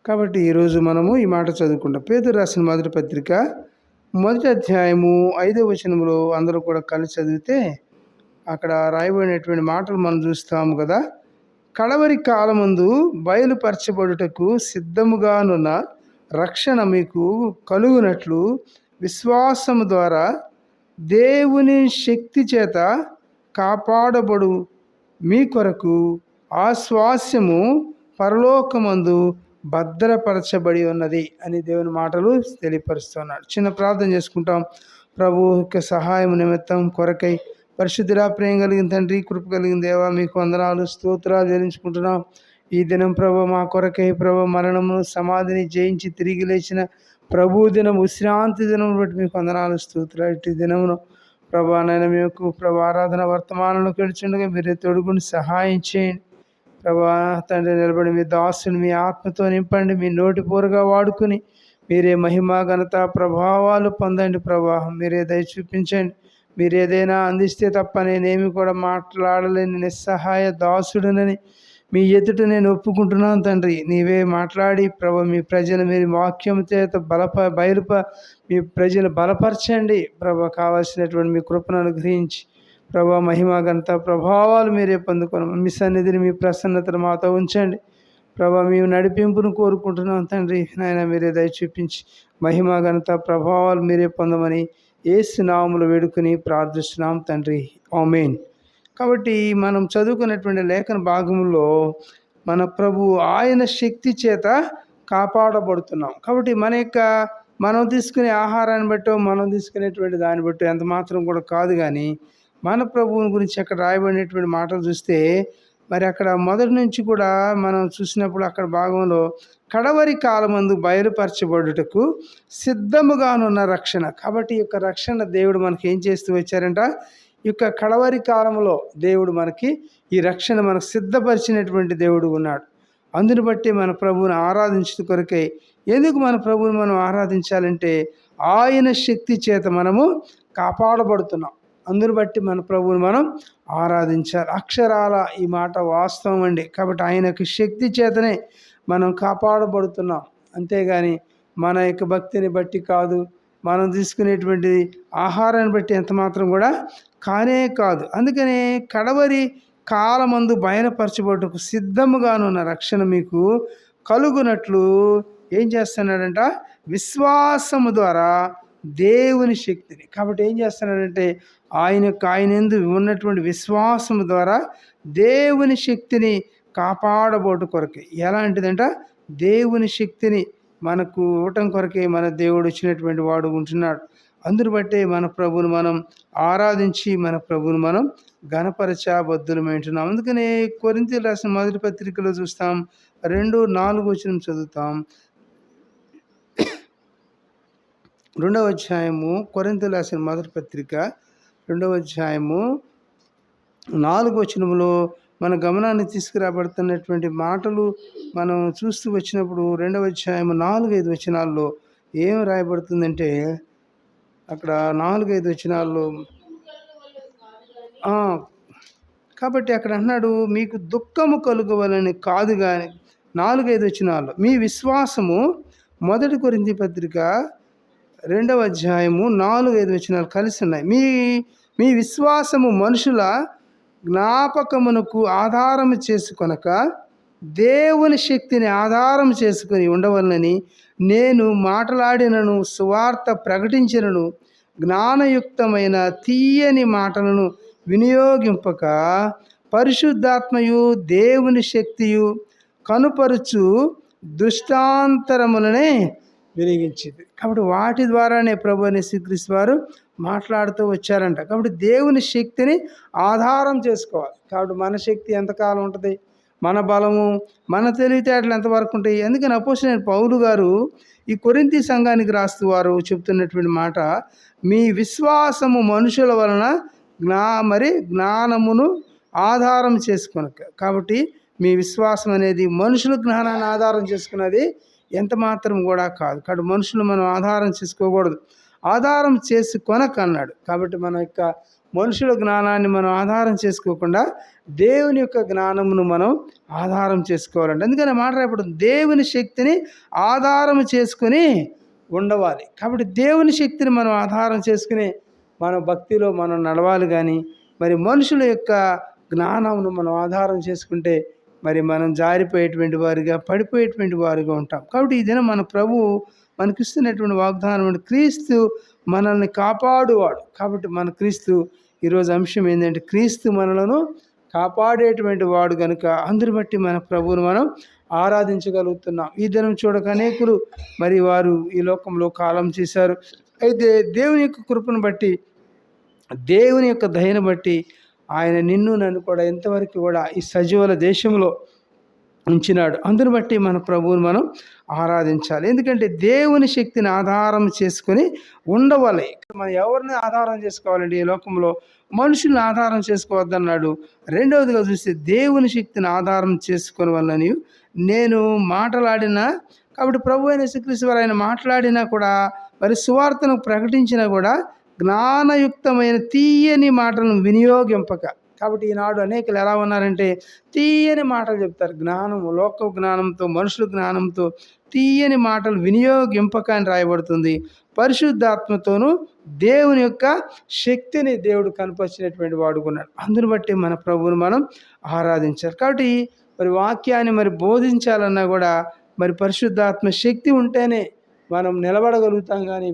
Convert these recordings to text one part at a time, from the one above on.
కాబట్టి ఈరోజు మనము ఈ మాట చదువుకుంటాం. పేతురు రాసిన మొదటి పత్రిక 1వ అధ్యాయము 5వ వచనంలో అందరూ కూడా కలిసి చదివితే అక్కడ రాయబడినటువంటి మాటలు మనం చూస్తాము కదా. కడవరి కాలమందు బయలుపరచబడుటకు సిద్ధముగానున్న రక్షణ మీకు కలుగునట్లు విశ్వాసము ద్వారా దేవుని శక్తి చేత కాపాడబడు మీ కొరకు ఆ స్వాస్యము పరలోకమందు భద్రపరచబడి ఉన్నది అని దేవుని మాటలు తెలియపరుస్తున్నాడు. చిన్న ప్రార్థన చేసుకుంటాం. ప్రభు యొక్క సహాయం నిమిత్తం కొరకై పరిశుద్ధుడా, ప్రేమ కలిగిన తండ్రి, కృప కలిగిన దేవా, మీకు వందనాలు స్తోత్రాలు చెల్లించుకుంటున్నాం. ఈ దినం ప్రభు మా కొరకై ప్రభు మరణమును సమాధిని జయించి తిరిగి లేచిన ప్రభు దినం, విశ్రాంతి దినం బట్టి మీకు వందనాలు స్తోత్రాలు. ఇటు దినమును ప్రభా నైనా మీకు ప్రభు ఆరాధన వర్తమానంలో గడిచుండగా మీరే తోడుగుని సహాయం చేయండి. ప్రభా తండ్రి, నిలబడి మీ దాసుని మీ ఆత్మతో నింపండి. మీ నోటి పూరగా వాడుకుని మీరే మహిమ ఘనత ప్రభావాలు పొందండి. ప్రభా మీరే దయ చూపించండి. మీరు ఏదైనా అందిస్తే తప్ప నేనేమి కూడా మాట్లాడలేని నిస్సహాయ దాసుడునని మీ ఎదుట నేను ఒప్పుకుంటున్నాను తండ్రి. నీవే మాట్లాడి ప్రభు మీ ప్రజలు మీరు వాక్యం చేత మీ ప్రజలు బలపరచండి. ప్రభు కావాల్సినటువంటి మీ కృపను అనుగ్రహించి ప్రభా మహిమ ఘనత ప్రభావాలు మీరే పొందుకోను. మీ సన్నిధిని మీ ప్రసన్నతను మాతో ఉంచండి. ప్రభా మేము నడిపింపును కోరుకుంటున్నాం తండ్రి. నాయన మీరే దయ చూపించి మహిమ ఘనత ప్రభావాలు మీరే పొందమని యేసు నామములో వేడుకొని ప్రార్థిస్తున్నాం తండ్రి, ఆమేన్. కాబట్టి మనం చదువుకున్నటువంటి లేఖన భాగంలో మన ప్రభు ఆయన శక్తి చేత కాపాడబడుతున్నాం. కాబట్టి మనం తీసుకునే ఆహారాన్ని బట్టో మనం తీసుకునేటువంటి దాన్ని బట్టో ఎంత మాత్రం కూడా కాదు. కానీ మన ప్రభువుని గురించి అక్కడ రాయబడినటువంటి మాటలు చూస్తే మరి అక్కడ మొదటి నుంచి కూడా మనం చూసినప్పుడు అక్కడ భాగంలో కడవరి కాలమందు బయలుపరచబడుటకు సిద్ధముగానున్న రక్షణ. కాబట్టి ఈ యొక్క రక్షణ దేవుడు మనకి ఏం చేస్తూ వచ్చారంట, ఈ యొక్క కడవరి కాలంలో దేవుడు మనకి ఈ రక్షణ మనకు సిద్ధపరిచినటువంటి దేవుడు ఉన్నాడు. అందుని బట్టి మన ప్రభువుని ఆరాధించు కొరకై, ఎందుకు మన ప్రభువుని మనం ఆరాధించాలంటే ఆయన శక్తి చేత మనము కాపాడబడుతున్నాం. అందుని బట్టి మన ప్రభువుని మనం ఆరాధించాలి. అక్షరాల ఈ మాట వాస్తవం అండి. కాబట్టి ఆయనకు శక్తి చేతనే మనం కాపాడబడుతున్నాం. అంతేగాని మన యొక్క భక్తిని బట్టి కాదు, మనం తీసుకునేటువంటి ఆహారాన్ని బట్టి ఎంత మాత్రం కూడా కానే కాదు. అందుకనే కడవరి కాలమందు బయలుపరచబడుటకు సిద్ధముగానున్న రక్షణ మీకు కలుగునట్లు ఏం చేస్తున్నాడంట, విశ్వాసము ద్వారా దేవుని శక్తిని. కాబట్టి ఏం చేస్తున్నాడంటే ఆయన యందు ఉన్నటువంటి విశ్వాసము ద్వారా దేవుని శక్తిని కాపాడబోటు కొరకే. ఎలాంటిదంట, దేవుని శక్తిని మనకు ఇవ్వటం కొరకే మన దేవుడు వచ్చినటువంటి వాడు ఉంటున్నాడు. అందుని బట్టే మన ప్రభువును మనం ఆరాధించి మన ప్రభువును మనం ఘనపరచబద్దులమైంటున్నాం. అందుకనే కొరింథీయులకు రాసిన మొదటి పత్రికలో చూస్తాం, 2:4 వచనం చదువుతాం. 2వ అధ్యాయము కొరింథీయులకు రాసిన మొదటి పత్రిక 2వ అధ్యాయము 4వ వచనంలో మన గమనాన్ని తీసుకురాబడుతున్నటువంటి మాటలు మనం చూస్తూ వచ్చినప్పుడు 2వ అధ్యాయము 4-5 వచనాల్లో ఏం రాయబడుతుందంటే, అక్కడ 4-5 వచనాల్లో కాబట్టి అక్కడ అన్నాడు, మీకు దుఃఖము కలుగవలని కాదు కానీ 4-5 వచనాల్లో మీ విశ్వాసము, మొదటి కొరింథీ పత్రిక 2వ అధ్యాయము 4-5 వచనాలు కలిసి ఉన్నాయి. మీ విశ్వాసము మనుషుల జ్ఞాపకమునకు ఆధారం చేసుకొనక దేవుని శక్తిని ఆధారం చేసుకుని ఉండవలనని నేను మాట్లాడినను, సువార్త ప్రకటించినను, జ్ఞానయుక్తమైన తీయని మాటలను వినియోగింపక పరిశుద్ధాత్మయు దేవుని శక్తియు కనుపరుచు దుష్టాంతరములనే వెలిగించింది. కాబట్టి వాటి ద్వారానే ప్రభు అయిన యేసుక్రీస్తు వారు మాట్లాడుతూ వచ్చారంట. కాబట్టి దేవుని శక్తిని ఆధారం చేసుకోవాలి. కాబట్టి మన శక్తి ఎంతకాలం ఉంటుంది, మన బలము మన తెలివితేటలు ఎంతవరకు ఉంటాయి. అందుకని అపోస్తలుడైన పౌలు గారు ఈ కొరింథీ సంఘానికి రాస్తూ వారు చెప్తున్నటువంటి మాట, మీ విశ్వాసము మనుషుల వలన జ్ఞానమును ఆధారం చేసుకొనక. కాబట్టి మీ విశ్వాసం అనేది మనుషుల జ్ఞానాన్ని ఆధారం చేసుకున్నది ఎంత మాత్రం కూడా కాదు. కాబట్టి మనుషులు మనం ఆధారం చేసుకోకూడదు. ఆధారం చేసుకొనకన్నాడు. కాబట్టి మన యొక్క మనుషుల జ్ఞానాన్ని మనం ఆధారం చేసుకోకుండా దేవుని యొక్క జ్ఞానమును మనం ఆధారం చేసుకోవాలండి. అందుకని మాట రాయబడుతుంది, దేవుని శక్తిని ఆధారం చేసుకుని ఉండవాలి. కాబట్టి దేవుని శక్తిని మనం ఆధారం చేసుకుని మన భక్తిలో మనం నడవాలి. కానీ మరి మనుషుల యొక్క జ్ఞానమును మనం ఆధారం చేసుకుంటే మరి మనం జారిపోయేటువంటి వారిగా, పడిపోయేటువంటి వారిగా ఉంటాం. కాబట్టి ఈ దినం మన ప్రభు మనకిస్తున్నటువంటి వాగ్దానం, క్రీస్తు మనల్ని కాపాడువాడు. కాబట్టి మన క్రీస్తు ఈరోజు అంశం ఏంటంటే, క్రీస్తు మనలను కాపాడేటువంటి వాడు కనుక అందరి బట్టి మన ప్రభువును మనం ఆరాధించగలుగుతున్నాం. ఈ దినం చూడక అనేకులు మరి వారు ఈ లోకంలో కాలం చేశారు. అయితే దేవుని యొక్క కృపను బట్టి, దేవుని యొక్క దయను బట్టి ఆయన నిన్ను నన్ను కూడా ఎంతవరకు కూడా ఈ సజీవుల దేశంలో ఉంచినాడు. అందుని బట్టి మన ప్రభువుని మనం ఆరాధించాలి. ఎందుకంటే దేవుని శక్తిని ఆధారం చేసుకొని ఉండవాలి. మనం ఎవరిని ఆధారం చేసుకోవాలండి? ఈ లోకంలో మనుషుల్ని ఆధారం చేసుకోవద్దన్నాడు. రెండవదిగా చూస్తే దేవుని శక్తిని ఆధారం చేసుకుని వల్లని నేను మాట్లాడినా, కాబట్టి ప్రభు అయిన యేసుక్రీస్తు వారు ఆయన మాట్లాడినా కూడా, మరి సువార్తను ప్రకటించినా కూడా జ్ఞానయుక్తమైన తీయని మాటలను వినియోగింపక. కాబట్టి ఈనాడు అనేకులు ఎలా ఉన్నారంటే తీయని మాటలు చెప్తారు. జ్ఞానము, లోక జ్ఞానంతో, మనుషుల జ్ఞానంతో తీయని మాటలు వినియోగింపక అని రాయబడుతుంది. పరిశుద్ధాత్మతోనూ దేవుని యొక్క శక్తిని దేవుడు కనపరిచినటువంటి వాడుకున్నాడు. అందుని బట్టి మన ప్రభువుని మనం ఆరాధించాలి. కాబట్టి మరి వాక్యాన్ని మరి బోధించాలన్నా కూడా మరి పరిశుద్ధాత్మ శక్తి ఉంటేనే మనం నిలబడగలుగుతాం. కానీ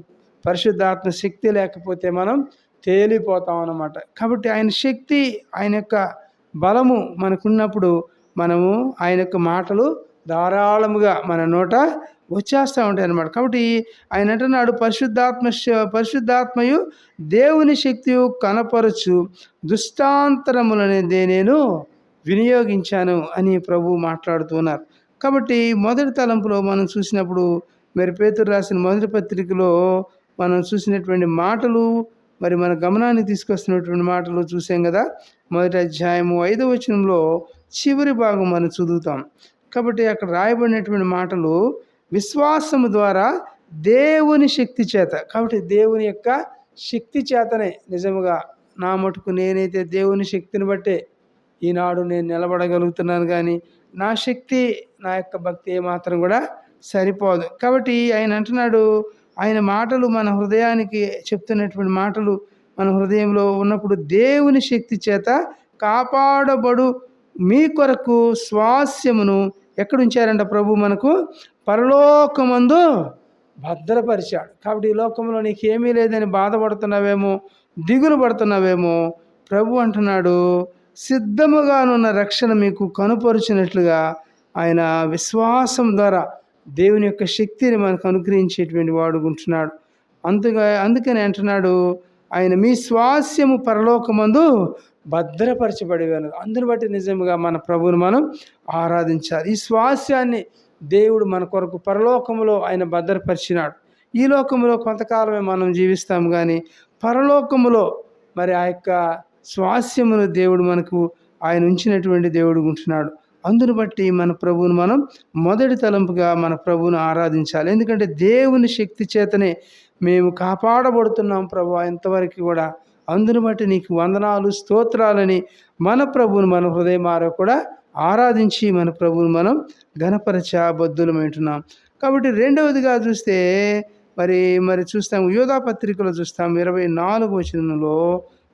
పరిశుద్ధాత్మ శక్తి లేకపోతే మనం తేలిపోతాం అన్నమాట. కాబట్టి ఆయన శక్తి, ఆయన యొక్క బలము మనకున్నప్పుడు మనము ఆయన యొక్క మాటలు ధారాళముగా మన నోట వచ్చేస్తూ ఉంటాయి అన్నమాట. కాబట్టి ఆయన అంటున్నాడు, పరిశుద్ధాత్మయు దేవుని శక్తియు కనపరచు దుష్టాంతరములనేదే నేను వినియోగించాను అని ప్రభు మాట్లాడుతున్నారు. కాబట్టి మొదటి తలంపులో మనం చూసినప్పుడు, మరి పేతురు రాసిన మొదటి పత్రికలో మనం చూసినటువంటి మాటలు, మరి మన గమనాన్ని తీసుకొస్తున్నటువంటి మాటలు చూసాం కదా. మొదటి అధ్యాయము 5వ వచనంలో చివరి భాగం మనం చదువుతాం. కాబట్టి అక్కడ రాయబడినటువంటి మాటలు విశ్వాసము ద్వారా దేవుని శక్తి చేత. కాబట్టి దేవుని యొక్క శక్తి చేతనే నిజముగా నా మటుకు నేనైతే దేవుని శక్తిని బట్టే ఈనాడు నేను నిలబడగలుగుతున్నాను. కానీ నా శక్తి, నా యొక్క భక్తి ఏమాత్రం కూడా సరిపోదు. కాబట్టి ఆయన అంటున్నాడు, ఆయన మాటలు మన హృదయానికి చెప్తున్నటువంటి మాటలు మన హృదయంలో ఉన్నప్పుడు దేవుని శక్తి చేత కాపాడబడు మీ కొరకు స్వాస్యమును ఎక్కడ ఉంచారంట ప్రభు? మనకు పరలోకమందు భద్రపరిచాడు. కాబట్టి ఈ లోకంలో నీకేమీ లేదని బాధపడుతున్నావేమో, దిగులు పడుతున్నావేమో, ప్రభు అంటున్నాడు, సిద్ధముగానున్న రక్షణ మీకు కనుపరుచినట్లుగా ఆయన విశ్వాసం ద్వారా దేవుని యొక్క శక్తిని మనకు అనుగ్రహించేటువంటి వాడుకుంటున్నాడు. అందుకని అంటున్నాడు, ఆయన మీ స్వాస్యము పరలోకమందు భద్రపరచబడి ఉన్నది. అందుని బట్టి నిజంగా మన ప్రభువుని మనం ఆరాధించాలి. ఈ స్వాస్యాన్ని దేవుడు మన కొరకు పరలోకములో ఆయన భద్రపరిచినాడు. ఈ లోకములో కొంతకాలమే మనం జీవిస్తాం, కానీ పరలోకములో మరి ఆ యొక్క స్వాస్యమును దేవుడు మనకు ఆయన ఉంచినటువంటి దేవుడు ఉంటున్నాడు. అందును బట్టి మన ప్రభువును మనం మొదటి తలంపుగా మన ప్రభువును ఆరాధించాలి. ఎందుకంటే దేవుని శక్తి చేతనే మేము కాపాడబడుతున్నాం ప్రభు ఎంతవరకు కూడా. అందును బట్టి నీకు వందనాలు, స్తోత్రాలని మన ప్రభువును మన హృదయమార కూడా ఆరాధించి మన ప్రభువును మనం ఘనపరచబద్దులమంటున్నాం. కాబట్టి రెండవదిగా చూస్తే మరి చూస్తాము, యోధా పత్రికలో చూస్తాము 24వ వచనంలో.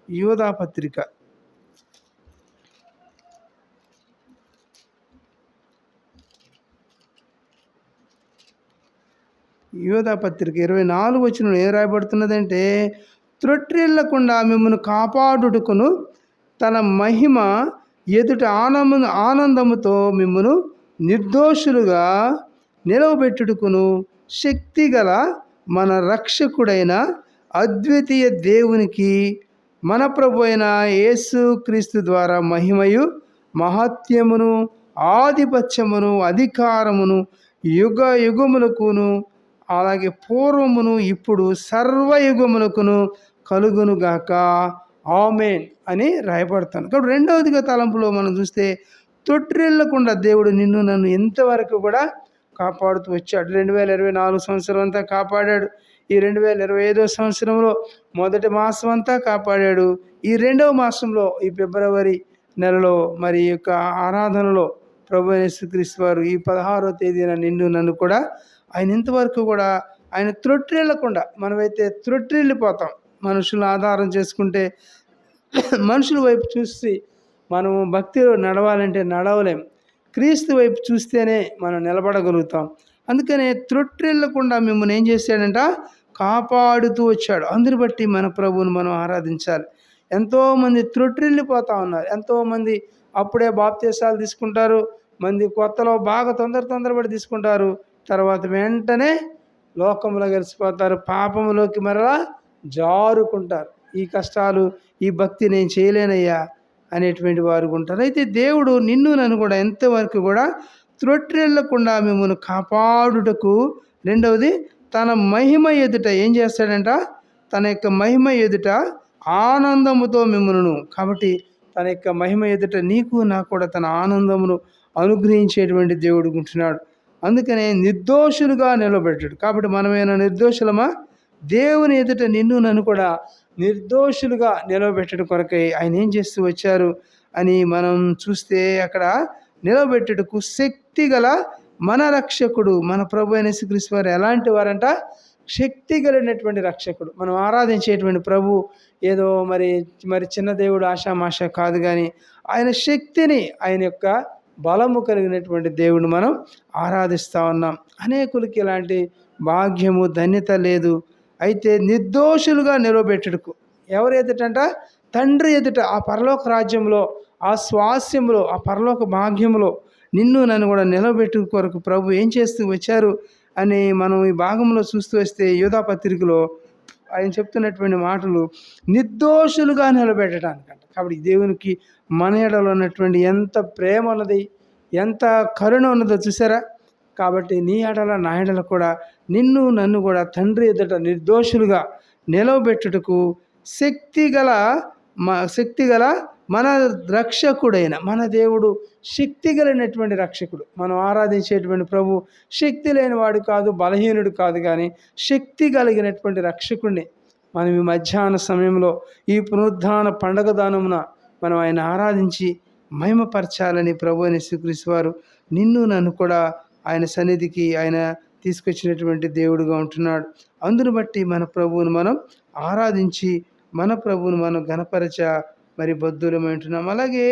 యోధా పత్రిక 24వ వచనంలో ఏం రాయబడుతున్నదంటే, త్రొట్టిల్లకుండా మిమ్మల్ని కాపాడుటకును తన మహిమ ఎదుట ఆనందముతో మిమ్మను నిర్దోషులుగా నిలవబెట్టుటకును శక్తిగల మన రక్షకుడైన అద్వితీయ దేవునికి మన ప్రభు అయిన యేసు క్రీస్తు ద్వారా మహిమయు మహత్యమును ఆధిపత్యమును అధికారమును యుగ యుగములకును అలాగే పూర్వమును ఇప్పుడు సర్వయుగములకును కలుగునుగాక, ఆమేన్ అని రాయబడతాను. కాబట్టి రెండవదిగా తలంపులో మనం చూస్తే, తొట్టిల్లకుండా దేవుడు నిన్ను నన్ను ఎంతవరకు కూడా కాపాడుతూ వచ్చాడు. 2024 సంవత్సరం అంతా కాపాడాడు. ఈ 2025 సంవత్సరంలో మొదటి మాసం అంతా కాపాడాడు. ఈ రెండవ మాసంలో ఈ ఫిబ్రవరి నెలలో మరి ఈ యొక్క ఆరాధనలో ప్రభు యేసుక్రీస్తు వారు ఈ 16వ తేదీన నిన్ను నన్ను కూడా ఆయన ఇంతవరకు కూడా ఆయన త్రొట్టిల్లకుండా, మనమైతే త్రొట్టిల్లిపోతాం. మనుషులను ఆధారం చేసుకుంటే, మనుషుల వైపు చూసి మనము భక్తిలో నడవాలంటే నడవలేం. క్రీస్తు వైపు చూస్తేనే మనం నిలబడగలుగుతాం. అందుకనే త్రొట్టిల్లకుండా మిమ్మల్ని ఏం చేశాడంట, కాపాడుతూ వచ్చాడు. అందుని బట్టి మన ప్రభువును మనం ఆరాధించాలి. ఎంతోమంది త్రొట్టిల్లిపోతూ ఉన్నారు. ఎంతోమంది అప్పుడే బాప్తీసాలు తీసుకుంటారు, మంది కొత్తలో బాగా తొందరపడి తీసుకుంటారు, తర్వాత వెంటనే లోకంలో కలిసిపోతారు, పాపంలోకి మరలా జారుకుంటారు. ఈ కష్టాలు, ఈ భక్తి నేను చేయలేనయ్యా అనేటువంటి వారు ఉంటారు. అయితే దేవుడు నిన్ను నన్ను కూడా ఎంతవరకు కూడా త్రొట్టిల్లకుండా మిమ్మల్ని కాపాడుటకు, రెండవది తన మహిమ ఎదుట ఏం చేస్తాడంట, తన యొక్క మహిమ ఎదుట ఆనందముతో మిమ్మల్ని, కాబట్టి తన యొక్క మహిమ ఎదుట నీకు నాకు కూడా తన ఆనందమును అనుగ్రహించేటువంటి దేవుడు ఉంటున్నాడు. అందుకనే నిర్దోషులుగా నిలబెట్టాడు. కాబట్టి మనమేనా నిర్దోషులమా? దేవుని ఎదుట నిన్ను నన్ను కూడా నిర్దోషులుగా నిలబెట్టడం కొరకై ఆయన ఏం చేస్తూ వచ్చారు అని మనం చూస్తే, అక్కడ నిలబెట్టుటకు శక్తి గల మన రక్షకుడు మన ప్రభు అయిన యేసుక్రీస్తు వారు ఎలాంటి వారంట, శక్తి కలిగినటువంటి రక్షకుడు. మనం ఆరాధించేటువంటి ప్రభు ఏదో మరి చిన్న దేవుడు ఆషామాష కాదు, కానీ ఆయన శక్తిని, ఆయన యొక్క బలము కలిగినటువంటి దేవుడిని మనం ఆరాధిస్తూ ఉన్నాం. అనేకులకి ఇలాంటి భాగ్యము ధన్యత లేదు. అయితే నిర్దోషులుగా నిలబెట్టుటకు ఎవరు ఎదుటంట, తండ్రి ఎదుట, ఆ పరలోక రాజ్యంలో, ఆ స్వాస్యంలో, ఆ పరలోక భాగ్యంలో నిన్ను నన్ను కూడా నిలబెట్టు కొరకు ప్రభు ఏం చేస్తూ వచ్చారు అని మనం ఈ భాగంలో చూస్తూ వస్తే, యూదా పత్రికలో ఆయన చెప్తున్నటువంటి మాటలు నిర్దోషులుగా నిలబెట్టడానికంట. కాబట్టి దేవునికి మన ఎడలో ఉన్నటువంటి ఎంత ప్రేమ ఉన్నది, ఎంత కరుణ ఉన్నదో చూసారా. కాబట్టి నీ ఎడల నా ఎడల కూడా నిన్ను నన్ను కూడా తండ్రి ఎదుట నిర్దోషులుగా నిలవబెట్టుటకు శక్తిగల మన రక్షకుడైన మన దేవుడు శక్తి కలిగినటువంటి రక్షకుడు. మనం ఆరాధించేటువంటి ప్రభు శక్తి లేనివాడు కాదు, బలహీనుడు కాదు, కానీ శక్తి కలిగినటువంటి రక్షకుడిని మనం ఈ మధ్యాహ్న సమయంలో ఈ పునరుద్ధాన పండగ దానమున మనం ఆయన ఆరాధించి మహిమపరచాలని ప్రభు అయిన యేసుక్రీస్తు వారు నిన్ను నన్ను కూడా ఆయన సన్నిధికి ఆయన తీసుకొచ్చినటువంటి దేవుడుగా ఉంటున్నాడు. అందును బట్టి మన ప్రభువును మనం ఆరాధించి మన ప్రభువును మనం ఘనపరచ మరి బద్ధులమై ఉంటున్నాం. అలాగే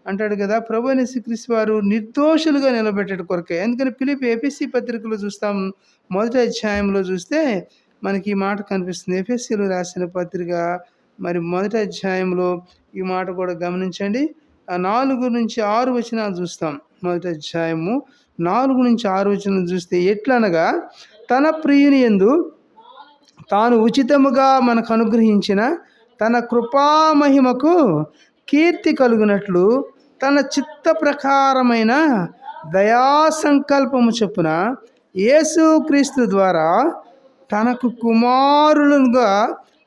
అంటాడు కదా, ప్రభు అయిన యేసుక్రీస్తు వారు నిర్దోషులుగా నిలబెట్టడం కొరకే. ఎందుకని ఎఫెసీ పత్రికలో చూస్తాం, మొదటి అధ్యాయంలో చూస్తే మనకి ఈ మాట కనిపిస్తుంది. ఎఫెసీలు రాసిన పత్రిక మరి మొదటి అధ్యాయంలో ఈ మాట కూడా గమనించండి. 4-6 వచనాలు చూస్తాం. మొదటి అధ్యాయము 4-6 వచనం చూస్తే, ఎట్లనగా తన ప్రియుని యందు తాను ఉచితముగా మనకు అనుగ్రహించిన తన కృపామహిమకు కీర్తి కలుగునట్లు తన చిత్త ప్రకారమైన దయా సంకల్పము చొప్పున యేసుక్రీస్తు ద్వారా తనకు కుమారులుగా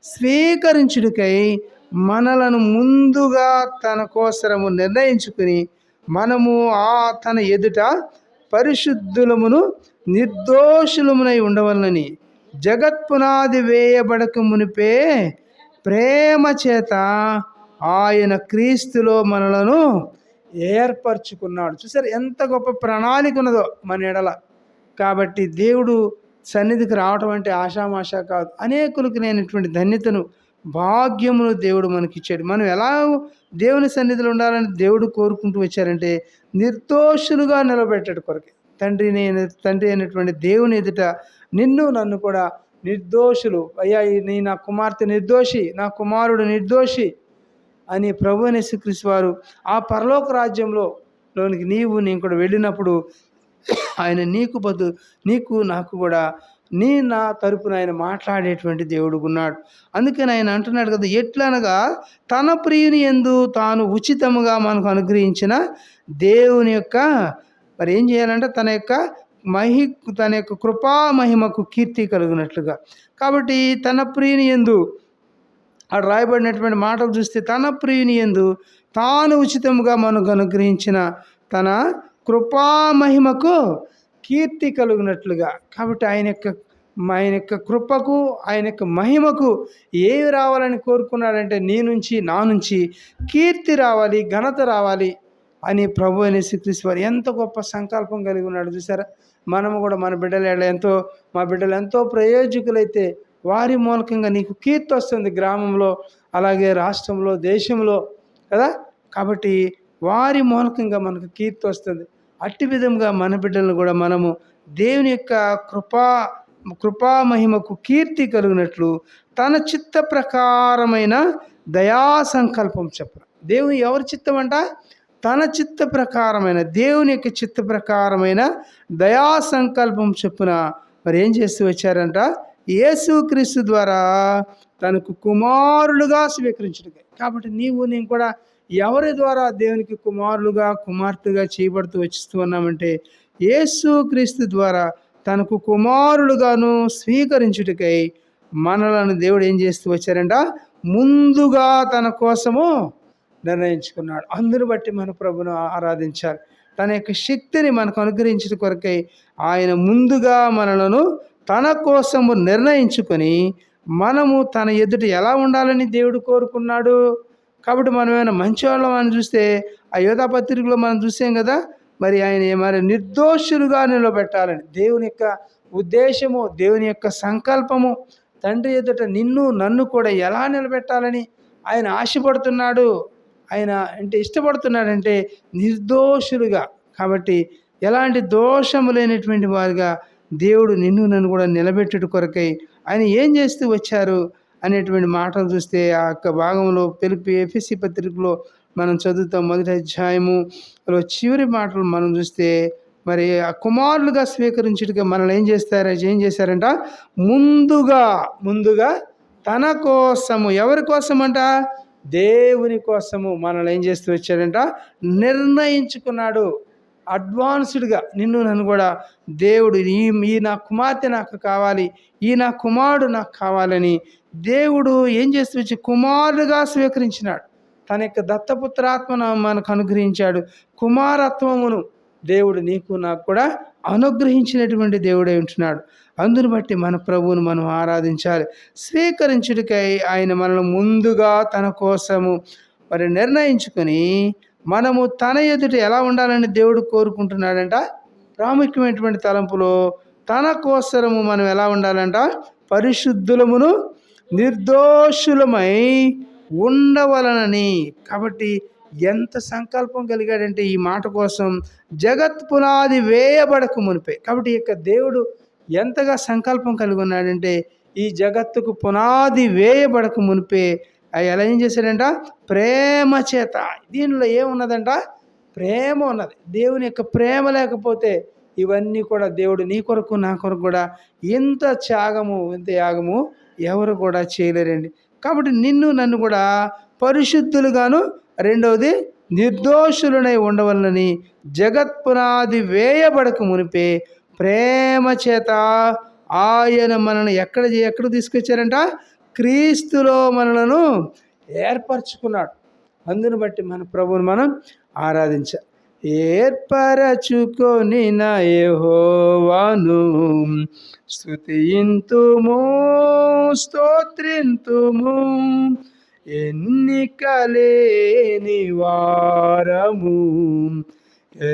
స్వీకరించుటకై మనలను ముందుగా తన కోసరము నిర్ణయించుకుని మనము తన ఎదుట పరిశుద్ధులమును నిర్దోషులమునై ఉండవలనని జగత్పునాది వేయబడక మునిపే ప్రేమ చేత ఆయన క్రీస్తులో మనలను ఏర్పరచుకున్నాడు. చూసారు ఎంత గొప్ప ప్రణాళిక ఉన్నదో మన ఎడల. కాబట్టి దేవుడు సన్నిధికి రావటం అంటే ఆషామాషా కాదు. అనేకులకు లేనటువంటి ధన్యతను, భాగ్యమును దేవుడు మనకిచ్చాడు. మనం ఎలా దేవుని సన్నిధిలో ఉండాలని దేవుడు కోరుకుంటూ వచ్చారంటే నిర్దోషులుగా నిలబెట్టడం కొరకే. తండ్రి అయినటువంటి దేవుని ఎదుట నిన్ను నన్ను కూడా నిర్దోషులు, అయ్యా నా కుమార్తె నిర్దోషి, నా కుమారుడు నిర్దోషి అని ప్రభు అయిన యేసుక్రీస్తు వారు ఆ పరలోక రాజ్యంలోనికి నేను కూడా వెళ్ళినప్పుడు ఆయన నీకు నాకు కూడా నా తరపున ఆయన మాట్లాడేటువంటి దేవుడు ఉన్నాడు. అందుకని ఆయన అంటున్నాడు కదా, ఎట్లనగా తన ప్రియుని యందు తాను ఉచితముగా మనకు అనుగ్రహించిన దేవుని యొక్క మరి ఏం చేయాలంటే తన యొక్క కృపా మహిమకు కీర్తి కలుగునట్లుగా. కాబట్టి తన ప్రియుని యందు అక్కడ రాయబడినటువంటి మాటలు చూస్తే, తన ప్రియుని యందు తాను ఉచితముగా మనకు అనుగ్రహించిన తన కృపా మహిమకు కీర్తి కలుగునట్లుగా. కాబట్టి ఆయన యొక్క ఆయన యొక్క కృపకు, ఆయన యొక్క మహిమకు ఏమి రావాలని కోరుకున్నాడంటే, నీ నుంచి నా నుంచి కీర్తి రావాలి, ఘనత రావాలి అని ప్రభు అయిన యేసుక్రీస్తు వారు ఎంత గొప్ప సంకల్పం కలిగి ఉన్నాడు చూసారా. మనము కూడా మన బిడ్డలు మా బిడ్డలు ఎంతో ప్రయోజకులైతే వారి మూలకంగా నీకు కీర్తి వస్తుంది గ్రామంలో, అలాగే రాష్ట్రంలో, దేశంలో కదా. కాబట్టి వారి మూలకంగా మనకు కీర్తి వస్తుంది. అట్టి విధంగా మన బిడ్డలను కూడా మనము దేవుని యొక్క కృపా మహిమకు కీర్తి కలిగినట్లు తన చిత్త ప్రకారమైన దయా సంకల్పం చెప్పరు. దేవుని ఎవరి చిత్తం అంట? తన చిత్త ప్రకారమైన, దేవుని యొక్క చిత్త ప్రకారమైన దయా సంకల్పం చొప్పున మరి ఏం చేస్తూ వచ్చారంట? యేసుక్రీస్తు ద్వారా తనకు కుమారులుగా స్వీకరించడం. కాబట్టి నేను కూడా ఎవరి ద్వారా దేవునికి కుమారులుగా, కుమార్తెగా చేయబడుతూ వచ్చిస్తూ ఉన్నామంటే, యేసుక్రీస్తు ద్వారా తనకు కుమారులుగాను స్వీకరించుటకై మనలను దేవుడు ఏం చేస్తూ వచ్చారంట? ముందుగా తన కోసము నిర్ణయించుకున్నాడు. అందును బట్టి మన ప్రభును ఆరాధించాలి. తన యొక్క శక్తిని మనకు అనుగ్రహించడం కొరకై ఆయన ముందుగా మనలను తన కోసము నిర్ణయించుకొని మనము తన ఎదుట ఎలా ఉండాలని దేవుడు కోరుకున్నాడు. కాబట్టి మనం ఏమైనా మంచి వాళ్ళం అని చూస్తే ఆ యోధా పత్రికలో మనం చూసాం కదా. మరి ఆయన నిర్దోషులుగా నిలబెట్టాలని దేవుని యొక్క ఉద్దేశము, దేవుని యొక్క సంకల్పము, తండ్రి ఎదుట నిన్ను నన్ను కూడా ఎలా నిలబెట్టాలని ఆయన ఆశపడుతున్నాడు. ఆయన అంటే ఇష్టపడుతున్నాడంటే నిర్దోషులుగా. కాబట్టి ఎలాంటి దోషము లేనటువంటి వారుగా దేవుడు నిన్ను నన్ను కూడా నిలబెట్టుట కొరకై ఆయన ఏం చేస్తూ వచ్చారు అనేటువంటి మాటలు చూస్తే ఆ యొక్క భాగంలో ఎఫెసీ పత్రికలో మనం చదువుతాం. మొదటి అధ్యాయములో చివరి మాటలు మనం చూస్తే మరి ఆ కుమారులుగా స్వీకరించుటగా మనల్ని ఏం చేశారంట? ముందుగా తన కోసము, ఎవరి కోసమంట? దేవుని కోసము మనల్ని ఏం చేస్తూ వచ్చాడంట? నిర్ణయించుకున్నాడు. అడ్వాన్స్డ్గా నిన్ను నన్ను కూడా దేవుడు ఈ నా కుమార్తె నాకు కావాలి, ఈ నా కుమారుడు నాకు కావాలని దేవుడు ఏం చేస్తూ వచ్చి కుమారుడుగా స్వీకరించినాడు. తన యొక్క దత్తపుత్రాత్మను మనకు అనుగ్రహించాడు. కుమారత్వమును దేవుడు నీకు నాకు కూడా అనుగ్రహించినటువంటి దేవుడై ఉంటున్నాడు. అందును బట్టి మన ప్రభువును మనం ఆరాధించాలి. స్వీకరించుటకై ఆయన మనల్ని ముందుగా తన కోసము మరి నిర్ణయించుకొని మనము తన ఎదుట ఎలా ఉండాలని దేవుడు కోరుకుంటున్నాడంట. ప్రాముఖ్యమైనటువంటి తలంపులో తన కోసము మనం ఎలా ఉండాలంట? పరిశుద్ధులమును నిర్దోషులమై ఉండవలనని. కాబట్టి ఎంత సంకల్పం కలిగాడంటే ఈ మాట కోసం, జగత్ పునాది వేయబడక మునిపే. కాబట్టి ఇక దేవుడు ఎంతగా సంకల్పం కలిగి ఉన్నాడంటే ఈ జగత్తుకు పునాది వేయబడక మునిపే ఎలా ఏం చేశాడంట? ప్రేమ చేత. దీనిలో ఏమున్నదంట? ప్రేమ ఉన్నది. దేవుని యొక్క ప్రేమ లేకపోతే ఇవన్నీ కూడా దేవుడు నీ కొరకు నా కొరకు కూడా ఇంత యాగము ఎవరు కూడా చేయలేరండి. కాబట్టి నిన్ను నన్ను కూడా పరిశుద్ధులుగాను, రెండవది నిర్దోషులనై ఉండవలనని జగత్ పునాది వేయబడక మునిపే ప్రేమ చేత ఆయన మనల్ని ఎక్కడ తీసుకొచ్చారంట? క్రీస్తులో మనలను ఏర్పరచుకున్నాడు. అందును బట్టి మన ప్రభువును మనం ఆరాధించాలి. ఏర్పరచుకొని నా యెహోవాను స్తుతింతుము, స్తోత్రింతుము, ఎన్నికలేని వారము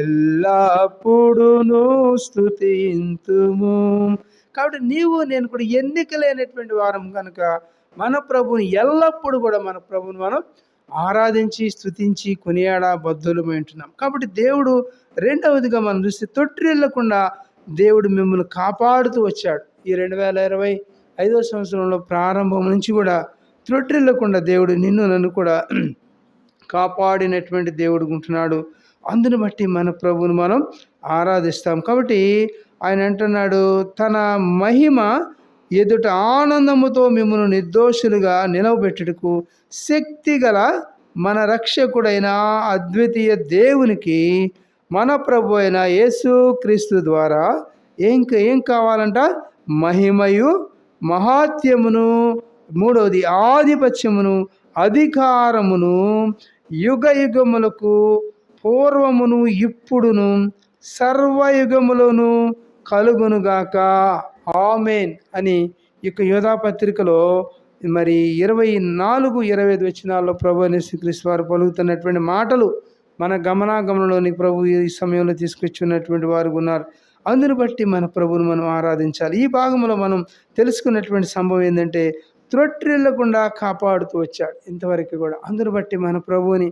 ఎల్లప్పుడూ స్తుతింతుము. కాబట్టి నేను కూడా ఎన్నిక లేనటువంటి వారం కనుక మన ప్రభుని ఎల్లప్పుడూ కూడా మన ప్రభుని మనం ఆరాధించి, స్తుతించి, కొనియాడా బద్ధులమై ఉంటున్నాం. కాబట్టి దేవుడు రెండవదిగా మనం చూస్తే తొట్టిల్లకుండా దేవుడు మిమ్మల్ని కాపాడుతూ వచ్చాడు. ఈ 2025 సంవత్సరంలో ప్రారంభం నుంచి కూడా తొట్టిల్లకుండా దేవుడు నిన్ను నన్ను కూడా కాపాడినటువంటి దేవుడు ఉంటున్నాడు. అందును బట్టి మన ప్రభువును మనం ఆరాధిస్తాం. కాబట్టి ఆయన అంటున్నాడు, తన మహిమ ఎదుట ఆనందముతో మిమ్మల్ని నిర్దోషులుగా నిలవబెట్టుటకు శక్తిగల మన రక్షకుడైన అద్వితీయ దేవునికి మన ప్రభు అయిన యేసుక్రీస్తు ద్వారా ఏం కావాలంట? మహిమయు మహాత్యమును, మూడవది ఆధిపత్యమును, అధికారమును యుగయుగములకు పూర్వమును ఇప్పుడును సర్వయుగములను కలుగునుగాక. ఆమేన్ అని ఈ యొక్క యోధా పత్రికలో మరి 24-25 వచనాల్లో ప్రభు అయిన యేసుక్రీస్తు వారు పలుకుతున్నటువంటి మాటలు మన గమనాగమనంలోని ప్రభు ఈ సమయంలో తీసుకొచ్చి ఉన్నటువంటి వారు ఉన్నారు. అందును బట్టి మన ప్రభువును మనం ఆరాధించాలి. ఈ భాగంలో మనం తెలుసుకున్నటువంటి సంభవం ఏంటంటే, త్రొట్టిల్లకుండా కాపాడుతూ వచ్చాడు ఇంతవరకు కూడా. అందును బట్టి మన ప్రభువుని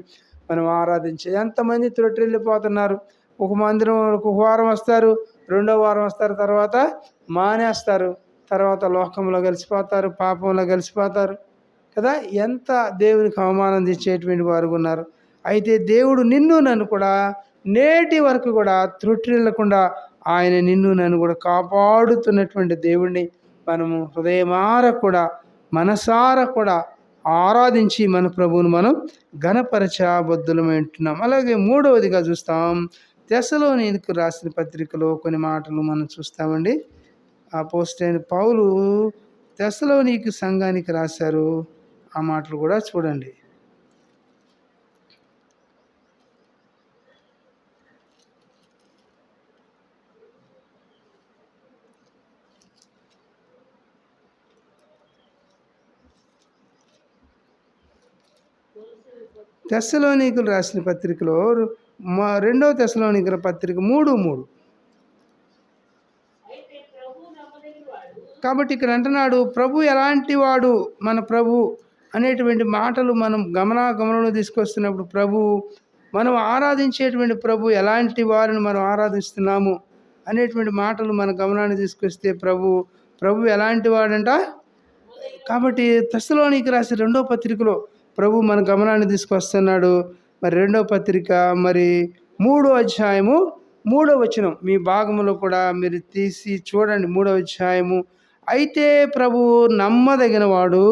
మనం ఆరాధించాలి. ఎంతమంది త్రొట్టిల్లిపోతున్నారు. ఒక మందిరం ఒక వారం వస్తారు, రెండో వారం వస్తారు, తర్వాత మానేస్తారు, తర్వాత లోకంలో కలిసిపోతారు, పాపంలో కలిసిపోతారు కదా. ఎంత దేవునికి అవమానం తెచ్చేటువంటి వారు ఉన్నారు. అయితే దేవుడు నిన్ను నన్ను కూడా నేటి వరకు కూడా త్రొట్టిల్లకుండా ఆయన నిన్ను నన్ను కూడా కాపాడుతున్నటువంటి దేవుణ్ణి మనము హృదయమార కూడా మనసారా కూడా ఆరాధించి మన ప్రభువును మనం ఘనపరచబద్దులమై ఉంటున్నాం. అలాగే మూడవదిగా చూస్తాం, తెస్సలోనికీయులకు రాసిన పత్రికలో కొన్ని మాటలు మనం చూస్తామండి. అపోస్తలుడైన పౌలు తెస్సలోనికీ సంఘానికి రాశారు. ఆ మాటలు కూడా చూడండి. తెస్సలోనికీయులకు రాసిన పత్రికలో రెండవ తెస్సలోనికీయుల పత్రిక 3:3. కాబట్టి ఇక్కడ అంటున్నాడు, ప్రభు ఎలాంటి వాడు, మన ప్రభు అనేటువంటి మాటలు మనం గమనంలో తీసుకొస్తున్నప్పుడు, ప్రభు మనం ఆరాధించేటువంటి ప్రభు ఎలాంటి వారిని మనం ఆరాధిస్తున్నాము అనేటువంటి మాటలు మన గమనాన్ని తీసుకొస్తే, ప్రభు ఎలాంటి వాడంట. కాబట్టి తెస్సలోనికీయులకు రాసిన రెండో పత్రికలో ప్రభు మన గమనాన్ని తీసుకొస్తున్నాడు. మరి రెండో పత్రిక మరి 3వ అధ్యాయము 3వ వచనం మీ భాగంలో కూడా మీరు తీసి చూడండి. 3వ అధ్యాయము, అయితే ప్రభు నమ్మదగిన వాడు,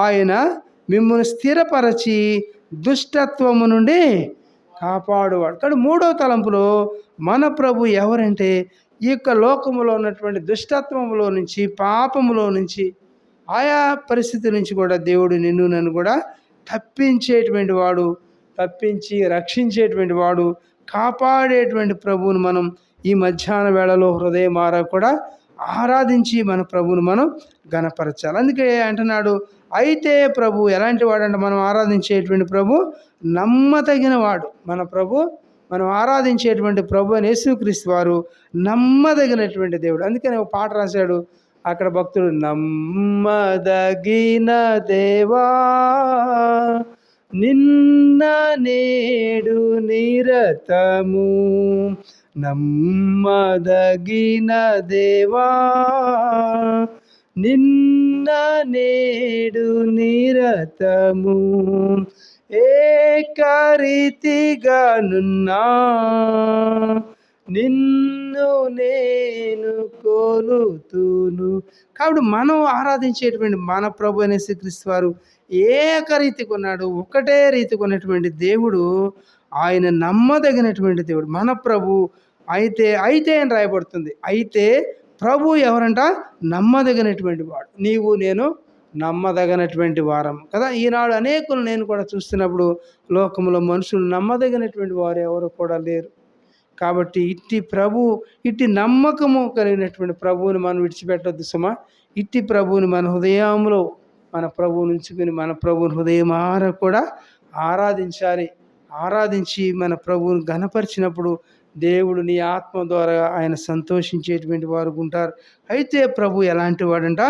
ఆయన మిమ్మల్ని స్థిరపరచి దుష్టత్వము నుండి కాపాడువాడు. కానీ 3వ తలంపులో మన ప్రభు ఎవరంటే, ఈ యొక్క లోకములో ఉన్నటువంటి దుష్టత్వములో నుంచి, పాపములో నుంచి, ఆయా పరిస్థితి నుంచి కూడా దేవుడు నిన్ను నన్ను కూడా తప్పించేటువంటి వాడు, తప్పించి రక్షించేటువంటి వాడు, కాపాడేటువంటి ప్రభువును మనం ఈ మధ్యాహ్న వేళలో హృదయమారా కూడా ఆరాధించి మన ప్రభువును మనం ఘనపరచాలి. అందుకే అంటున్నాడు, అయితే ప్రభు ఎలాంటి వాడంటే, మనం ఆరాధించేటువంటి ప్రభు నమ్మదగిన వాడు. మన ప్రభు, మనం ఆరాధించేటువంటి ప్రభు అని యేసుక్రీస్తు వారు నమ్మదగినటువంటి దేవుడు. అందుకని ఒక పాట రాశాడు అక్కడ భక్తుడు, నమ్మదగిన దేవా నిన్న నేడు నిరతము, నమ్మదగిన దేవా నిన్న నేడు నిరతము, ఏకరీతిగా నున్నా నిన్ను నేను కొలుతును. కాబట్టి మనం ఆరాధించేటువంటి మన ప్రభు అయిన యేసుక్రీస్తు వారు ఏకరీతిగా ఉన్నాడు, ఒకటే రీతిగా ఉన్నటువంటి దేవుడు. ఆయన నమ్మదగినటువంటి దేవుడు మన ప్రభు. అయితే అని రాయబడుతుంది. అయితే ప్రభు ఎవరంట, నమ్మదగినటువంటి వాడు. నీవు నేను నమ్మదగినటువంటి వారం కదా. ఈనాడు అనేకులు నేను కూడా చూస్తున్నప్పుడు, లోకంలో మనుషులు నమ్మదగినటువంటి వారు ఎవరు కూడా లేరు. కాబట్టి ఇట్టి నమ్మకము కలిగినటువంటి ప్రభువుని మనం విడిచిపెట్టొద్దు సుమా. ఇట్టి ప్రభువుని మన హృదయంలో మన ప్రభువుని ఉంచుకుని మన ప్రభువుని హృదయమార కూడా ఆరాధించాలి. ఆరాధించి మన ప్రభువుని ఘనపరిచినప్పుడు దేవుడు నీ ఆత్మ ద్వారా ఆయన సంతోషించేటువంటి వారు ఉంటారు. అయితే ప్రభు ఎలాంటి వాడంట,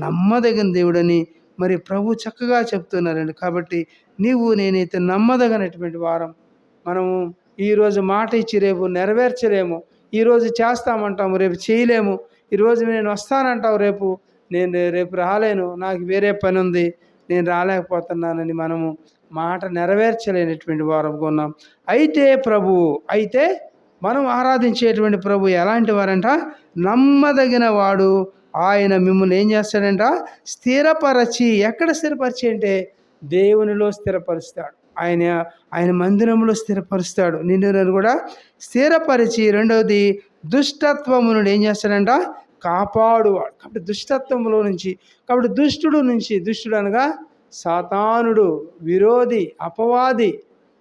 నమ్మదగిన దేవుడని మరి ప్రభు చక్కగా చెప్తున్నారండి. కాబట్టి నీవు నేనైతే నమ్మదగినటువంటి వారం. మనము ఈరోజు మాట ఇచ్చి రేపు నెరవేర్చలేము. ఈరోజు చేస్తామంటాము, రేపు చేయలేము. ఈరోజు నేను వస్తానంటావు, నేను రేపు రాలేను, నాకు వేరే పని ఉంది, నేను రాలేకపోతున్నానని మనము మాట నెరవేర్చలేనటువంటి వారంగా ఉన్నాం. అయితే మనం ఆరాధించేటువంటి ప్రభు ఎలాంటి వారంట, నమ్మదగిన వాడు. ఆయన మిమ్మల్ని ఏం చేస్తాడంట, స్థిరపరచి. ఎక్కడ స్థిరపరిచి అంటే, దేవునిలో స్థిరపరుస్తాడు. ఆయన మందిరంలో స్థిరపరుస్తాడు. నిన్ను కూడా స్థిరపరిచి, రెండవది దుష్టత్వము నుండి ఏం చేస్తాడంట, కాపాడువాడు. కాబట్టి దుష్టత్వంలో నుంచి, కాబట్టి దుష్టుడు అనగా సాతానుడు, విరోధి, అపవాది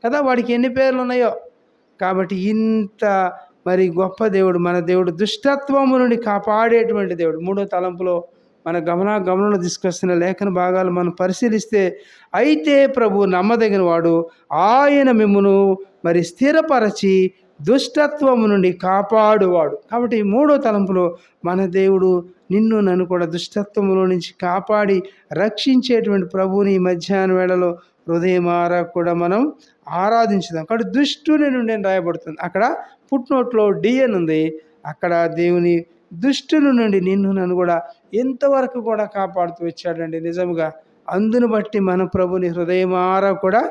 కదా. వాడికి ఎన్ని పేర్లు ఉన్నాయో. కాబట్టి ఇంత మరి గొప్ప దేవుడు, మన దేవుడు దుష్టత్వము నుండి కాపాడేటువంటి దేవుడు. మూడో తలంపులో మన గమనంలో తీసుకొస్తున్న లేఖన భాగాలు మనం పరిశీలిస్తే, అయితే ప్రభు నమ్మదగిన వాడు, ఆయన మిమ్మును మరి స్థిరపరచి దుష్టత్వము నుండి కాపాడువాడు. కాబట్టి మూడో తలంపులో మన దేవుడు నిన్ను నన్ను కూడా దుష్టత్వములో నుంచి కాపాడి రక్షించేటువంటి ప్రభువుని ఈ మధ్యాహ్న వేళలో హృదయమారా కూడా మనం ఆరాధించుదాం. కాబట్టి దుష్టుని నుండి రాయబడుతుంది. అక్కడ ఫుట్నోట్లో డి అని ఉంది. అక్కడ దేవుని దుష్టుని నుండి నిన్ను నన్ను కూడా ఎంతవరకు కూడా కాపాడుతూ వచ్చాడండి. నిజంగా అందును బట్టి మన ప్రభుని హృదయమారా కూడా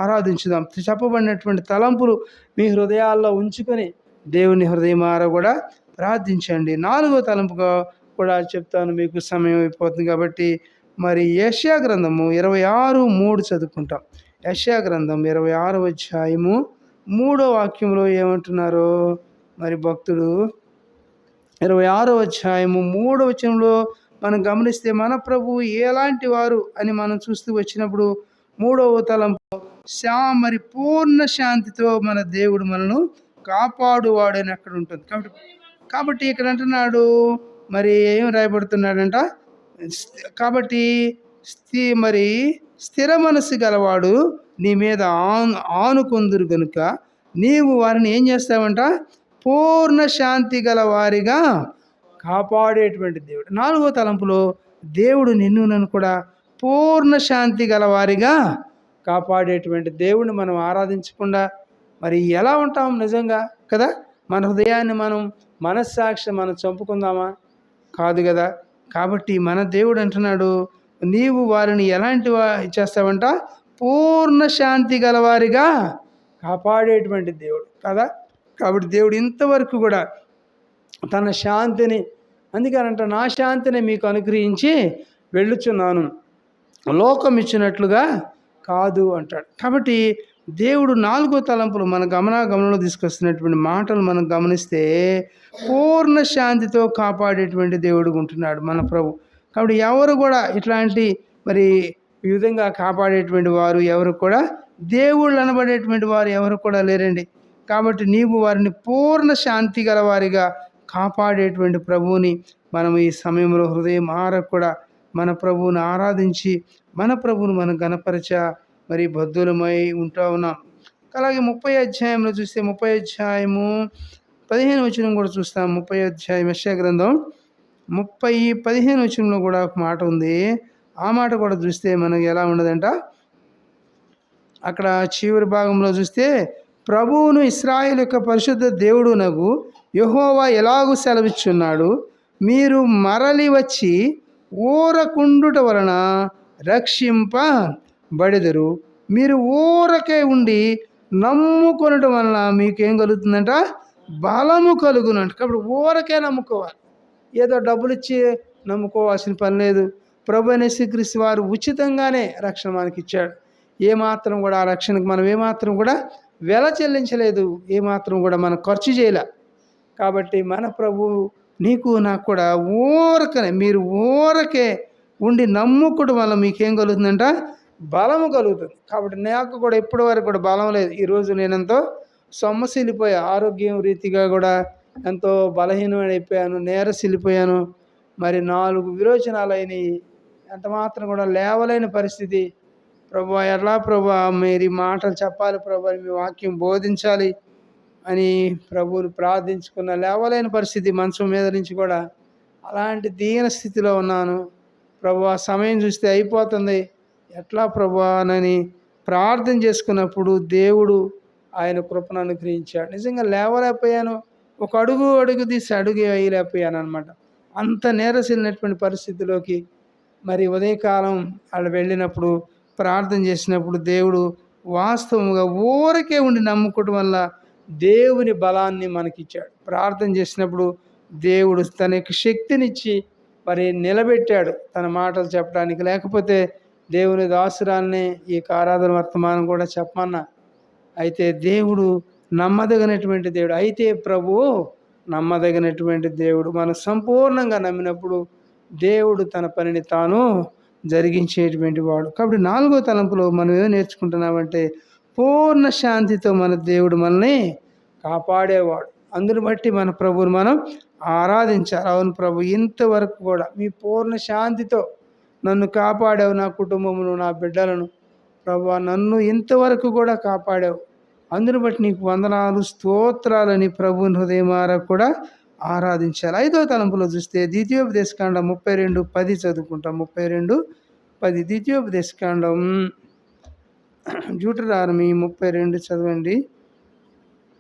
ఆరాధించుదాం. చెప్పబడినటువంటి తలంపులు మీ హృదయాల్లో ఉంచుకొని దేవుని హృదయమారా కూడా ప్రార్థించండి. నాలుగో తలంపుగా కూడా చెప్తాను, మీకు సమయం అయిపోతుంది కాబట్టి. మరి యెషయా గ్రంథము 26:3 చదువుకుంటాం. యెషయా గ్రంథం 26వ అధ్యాయము 3వ వాక్యంలో ఏమంటున్నారో మరి భక్తుడు, 26వ అధ్యాయము 3వ వచనంలో మనం గమనిస్తే మన ప్రభు ఎలాంటి వారు అని మనం చూస్తూ వచ్చినప్పుడు, 3వ తలంపు మరి పూర్ణ శాంతితో మన దేవుడు మనను కాపాడువాడు అని అక్కడ ఉంటుంది. కాబట్టి ఇక్కడ అంటున్నాడు, మరి ఏం రాయబడుతున్నాడంట, కాబట్టి మరి స్థిర మనసు గలవాడు నీ మీద ఆనుకొందురు గనుక నీవు వారిని ఏం చేస్తావంట, పూర్ణ శాంతి గల వారిగా కాపాడేటువంటి దేవుడు. నాలుగో తలంపులో దేవుడు నిన్ను నన్ను కూడా పూర్ణ శాంతి గల వారిగా కాపాడేటువంటి దేవుడిని మనం ఆరాధించకుండా మరి ఎలా ఉంటాం నిజంగా కదా? మన హృదయాన్ని మనస్సాక్షి మనం చంపుకుందామా? కాదు కదా. కాబట్టి మన దేవుడు అంటున్నాడు, నీవు వారిని ఎలాంటి చేస్తావంట, పూర్ణ శాంతి గలవారిగా కాపాడేటువంటి దేవుడు కదా. కాబట్టి దేవుడు ఇంతవరకు కూడా తన శాంతిని, అందుకనంట నా శాంతిని మీకు అనుగ్రహించి వెళ్ళుచున్నాను, లోకం ఇచ్చినట్లుగా కాదు అంటాడు. కాబట్టి దేవుడు నాలుగో తలంపులు మన గమనంలో తీసుకొస్తున్నటువంటి మాటలు మనం గమనిస్తే పూర్ణ శాంతితో కాపాడేటువంటి దేవుడు ఉంటున్నాడు మన ప్రభు. కాబట్టి ఎవరు కూడా ఇట్లాంటి మరి ఈ విధంగా కాపాడేటువంటి వారు ఎవరు కూడా, దేవుళ్ళు అనబడేటువంటి వారు ఎవరు కూడా లేరండి. కాబట్టి నీవు వారిని పూర్ణ శాంతి గల వారిగా కాపాడేటువంటి ప్రభువుని మనం ఈ సమయంలో హృదయం కూడా మన ప్రభువుని ఆరాధించి మన ప్రభువును మనం గణపరచ మరి బద్ధులమై ఉంటా ఉన్నాం. అలాగే 30వ అధ్యాయంలో చూస్తే 30వ అధ్యాయము 15వ వచనం కూడా చూస్తాం. 30వ అధ్యాయం యెషయా గ్రంథం 30:15 వచనంలో కూడా ఒక మాట ఉంది. ఆ మాట కూడా చూస్తే మనకి ఎలా ఉండదంట, అక్కడ చివరి భాగంలో చూస్తే, ప్రభువును ఇశ్రాయేలు యొక్క పరిశుద్ధ దేవుడునగు యెహోవా ఎలాగూ సెలవిచ్చున్నాడు, మీరు మరలి వచ్చి ఊరకుండుట వలన రక్షింపబడెదరు, మీరు ఊరకే ఉండి నమ్ముకొనటం వలన మీకేం కలుగుతుందంట, బలము కలుగునంట. కాబట్టి ఊరకే నమ్ముకోవాలి, ఏదో డబ్బులు ఇచ్చి నమ్ముకోవాల్సిన పని లేదు. ప్రభు అయిన యేసుక్రీస్తు వారు ఉచితంగానే రక్షణ మనకి ఇచ్చాడు. ఏమాత్రం కూడా ఆ రక్షణకు మనం ఏమాత్రం కూడా వెల చెల్లించలేదు, ఏమాత్రం కూడా మనం ఖర్చు చేయలే. కాబట్టి మన ప్రభు నీకు నాకు కూడా ఊరకనే, మీరు ఊరకే ఉండి నమ్ముకోవడం వల్ల మీకేం కలుగుతుందంట, బలము కలుగుతుంది. కాబట్టి నాకు కూడా ఇప్పటి వరకు కూడా బలం లేదు. ఈరోజు నేను ఎంతో సొమ్మసిల్లిపోయా, ఆరోగ్యం రీతిగా కూడా ఎంతో బలహీనమైపోయాను, నీరసిల్లిపోయాను. మరి 4 విరోచనాలు అయినాయి, ఎంత మాత్రం కూడా లేవలేని పరిస్థితి. ప్రభు ఎలా ప్రభు మీరు మాటలు చెప్పాలి ప్రభు, మీ వాక్యం బోధించాలి అని ప్రభువుని ప్రార్థించుకున్న లేవలేని పరిస్థితి, మంచం మీద నుంచి కూడా అలాంటి దీన స్థితిలో ఉన్నాను. ప్రభు ఆ సమయం చూస్తే అయిపోతుంది, ఎట్లా ప్రభు అని ప్రార్థన చేసుకున్నప్పుడు దేవుడు ఆయన కృపను అనుగ్రహించాడు. నిజంగా లేవలేకపోయాను, ఒక అడుగు తీసి అడుగు వేయలేకపోయాను అనమాట. అంత నీరసిల్లినటువంటి పరిస్థితిలోకి మరి ఉదయకాలం వాళ్ళు వెళ్ళినప్పుడు ప్రార్థన చేసినప్పుడు దేవుడు వాస్తవంగా ఊరికే ఉండి నమ్ముకోవడం వల్ల దేవుని బలాన్ని మనకిచ్చాడు. ప్రార్థన చేసినప్పుడు దేవుడు తన యొక్క శక్తినిచ్చి మరి నిలబెట్టాడు తన మాటలు చెప్పడానికి. లేకపోతే దేవుని దాసురాల్ని ఈ ఆరాధన వర్తమానం కూడా చెప్పమన్నా. అయితే దేవుడు నమ్మదగినటువంటి దేవుడు. అయితే ప్రభువు నమ్మదగినటువంటి దేవుడు. మనం సంపూర్ణంగా నమ్మినప్పుడు దేవుడు తన పనిని తాను జరిగించేటువంటి వాడు. కాబట్టి 4వ తలంపులో మనం ఏం నేర్చుకుంటున్నామంటే, పూర్ణ శాంతితో మన దేవుడు మనల్ని కాపాడేవాడు. అందుని బట్టి మన ప్రభువుని మనం ఆరాధించాలి. అవును ప్రభు, ఇంతవరకు కూడా మీ పూర్ణ శాంతితో నన్ను కాపాడావు, నా కుటుంబమును, నా బిడ్డలను. ప్రభు, నన్ను ఇంతవరకు కూడా కాపాడావు. అందుని బట్టి నీకు వందనాలు, స్తోత్రాలని ప్రభుని హృదయమారా కూడా ఆరాధించాలి. 5వ తలంపులో చూస్తే ద్వితీయోపదేశకాండం 32:10 చదువుకుంటాం. 32:10 ద్వితీయోపదేశకాండం, డ్యూటరానమీ 32 చదవండి.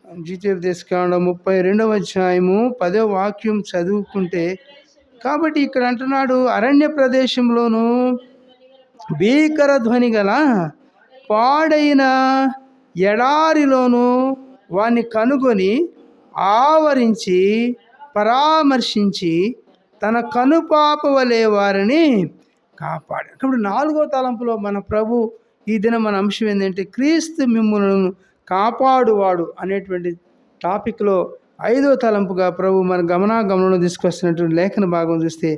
ద్వితీయోపదేశకాండం 32వ అధ్యాయము 10వ వాక్యం చదువుకుంటే, కాబట్టి ఇక్కడ అంటున్నాడు, అరణ్య ప్రదేశంలోను భీకర ధ్వని గల పాడైన ఎడారిలోను వాణ్ణి కనుగొని ఆవరించి పరామర్శించి తన కనుపాప వలె వారిని కాపాడాడు. కాబట్టి 4వ తలంపులో మన ప్రభు ఈ దినం మన అంశం ఏంటంటే, క్రీస్తు మిమ్ములను కాపాడువాడు అనేటువంటి టాపిక్లో 5వ తలంపుగా ప్రభు మన గమనంలో తీసుకొస్తున్నటువంటి లేఖన భాగం చూస్తే,